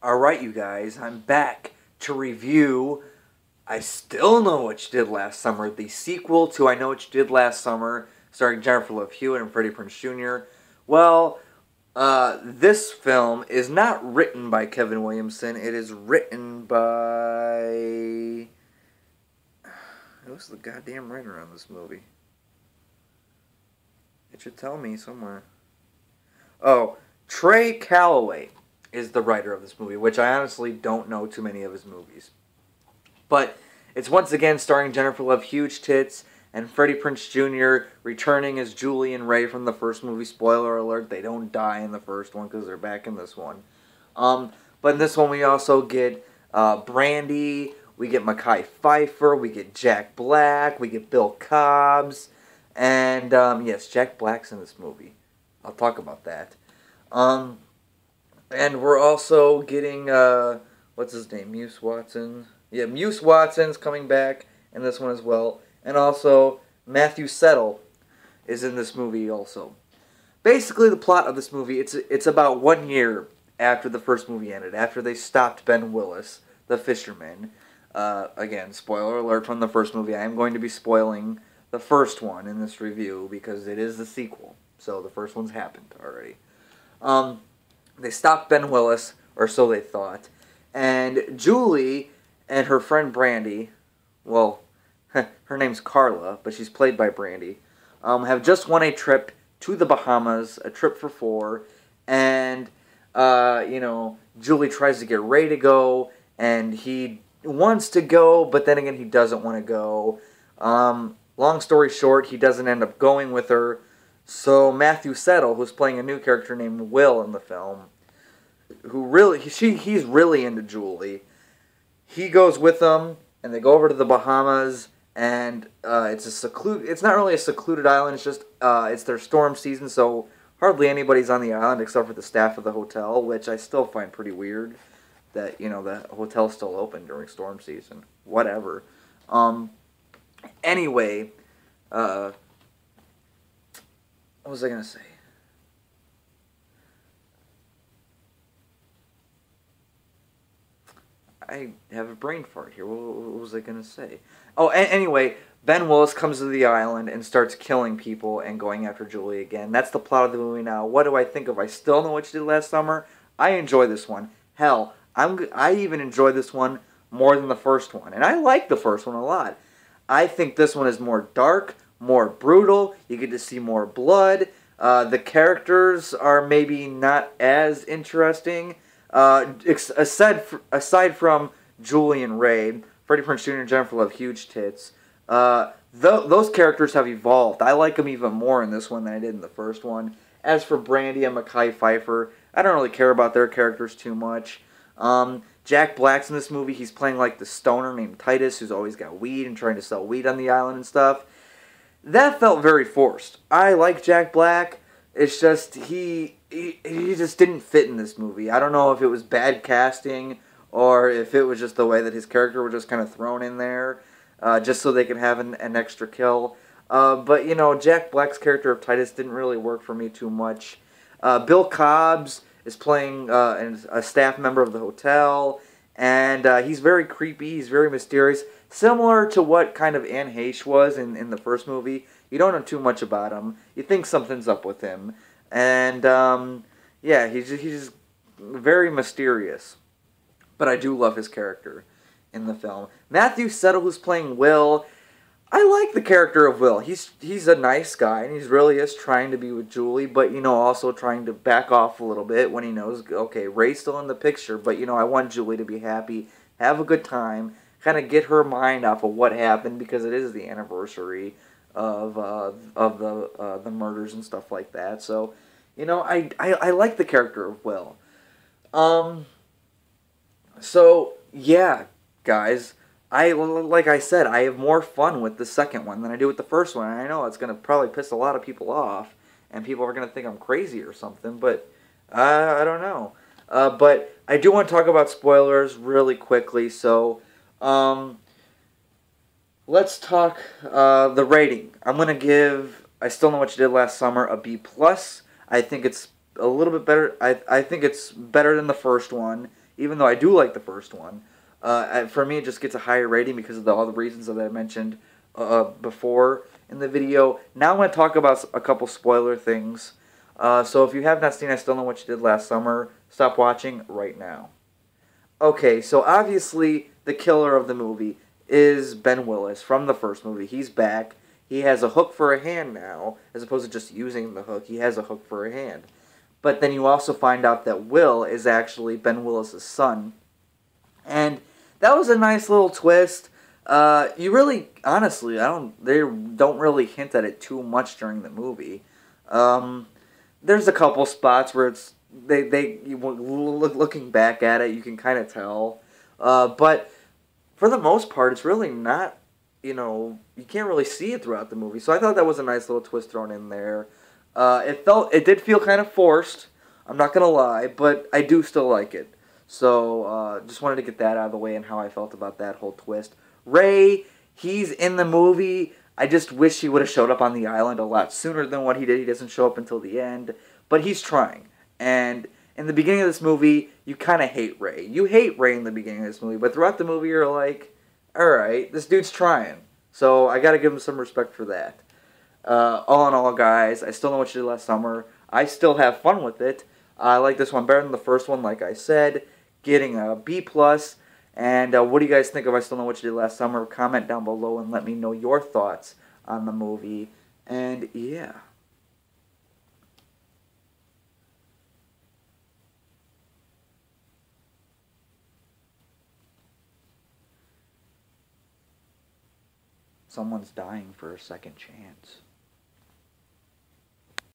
Alright, you guys, I'm back to review I Still Know What You Did Last Summer, the sequel to I Know What You Did Last Summer, starring Jennifer Love Hewitt and Freddie Prinze Jr. Well, this film is not written by Kevin Williamson. It is written by... Who's the goddamn writer on this movie? It should tell me somewhere. Oh, Trey Calloway is the writer of this movie, which I honestly don't know too many of his movies. But it's once again starring Jennifer Love Huge Tits and Freddie Prinze Jr. returning as Julie and Ray from the first movie. Spoiler alert, they don't die in the first one because they're back in this one. But in this one we also get Brandy, we get Mekhi Phifer, we get Jack Black, we get Bill Cobbs, and yes, Jack Black's in this movie. I'll talk about that. And we're also getting, what's his name, Muse Watson? Yeah, Muse Watson's coming back in this one as well. And also, Matthew Settle is in this movie also. Basically, the plot of this movie, it's about 1 year after the first movie ended, after they stopped Ben Willis, the fisherman. Again, spoiler alert from the first movie. I am going to be spoiling the first one in this review because it is the sequel. So the first one's happened already. They stopped Ben Willis, or so they thought. And Julie and her friend Brandy, well, her name's Carla, but she's played by Brandy, have just won a trip to the Bahamas, a trip for 4. And, Julie tries to get Ray to go, and he wants to go, but then again, he doesn't want to go. Long story short, he doesn't end up going with her. So Matthew Settle, who's playing a new character named Will in the film, he's really into Julie. He goes with them, and they go over to the Bahamas, and it's not really a secluded island. It's just it's their storm season, so hardly anybody's on the island except for the staff of the hotel, which I still find pretty weird that the hotel's still open during storm season. Whatever. Anyway. What was I going to say? I have a brain fart here. What was I going to say? Oh, anyway, Ben Willis comes to the island and starts killing people and going after Julie again. That's the plot of the movie now. What do I think of I Still Know What You Did Last Summer? I enjoy this one. Hell, I even enjoy this one more than the first one. And I like the first one a lot. I think this one is more dark, more brutal. You get to see more blood. The characters are maybe not as interesting. Aside from Julie and Ray, Freddie Prinze Jr. and Jennifer Love Huge Tits, those characters have evolved. I like them even more in this one than I did in the first one. As for Brandy and Mekhi Phifer, I don't really care about their characters too much. Jack Black's in this movie. He's playing like the stoner named Titus, who's always got weed and trying to sell weed on the island and stuff. That felt very forced. I like Jack Black. It's just he just didn't fit in this movie. I don't know if it was bad casting or if it was just the way that his character was just kind of thrown in there just so they could have an extra kill. But, Jack Black's character of Titus didn't really work for me too much. Bill Cobbs is playing a staff member of the hotel, and he's very creepy. He's very mysterious. Similar to what kind of Anne Heche was in the first movie. You don't know too much about him. You think something's up with him. And, yeah, he's just very mysterious. But I do love his character in the film. Matthew Settle, who's playing Will, I like the character of Will. He's a nice guy, and he really is trying to be with Julie, but, also trying to back off a little bit when he knows, okay, Ray's still in the picture, but, I want Julie to be happy, have a good time, kind of get her mind off of what happened, because it is the anniversary of the murders and stuff like that. So, I like the character of Will. So, yeah, guys, like I said, I have more fun with the second one than I do with the first one. And I know it's going to probably piss a lot of people off, and people are going to think I'm crazy or something, but I don't know. But I do want to talk about spoilers really quickly, so let's talk the rating. I'm going to give I Still Know What You Did Last Summer a B+. I think it's a little bit better. I think it's better than the first one, even though I do like the first one. For me, it just gets a higher rating because of all the reasons that I mentioned before in the video. Now I'm going to talk about a couple spoiler things. So if you have not seen I Still Know What You Did Last Summer, stop watching right now. Okay, so obviously the killer of the movie is Ben Willis from the first movie. He's back. He has a hook for a hand now, as opposed to just using the hook. He has a hook for a hand. But then you also find out that Will is actually Ben Willis' son. And that was a nice little twist. You really, honestly, they don't really hint at it too much during the movie. There's a couple spots where looking back at it, you can kind of tell. But for the most part, it's really not, you can't really see it throughout the movie. So I thought that was a nice little twist thrown in there. It did feel kind of forced. I'm not gonna lie, but I do still like it. So just wanted to get that out of the way and how I felt about that whole twist. Ray, he's in the movie. I just wish he would have showed up on the island a lot sooner than what he did. He doesn't show up until the end, but he's trying. And in the beginning of this movie, you kind of hate Ray. You hate Ray in the beginning of this movie, but throughout the movie, you're like, alright, this dude's trying. So I gotta give him some respect for that. All in all, guys, I Still Know What You Did Last Summer. I still have fun with it. I like this one better than the first one, like I said. Getting a B+. And what do you guys think of I Still Know What You Did Last Summer? Comment down below and let me know your thoughts on the movie. And yeah. Someone's dying for a second chance.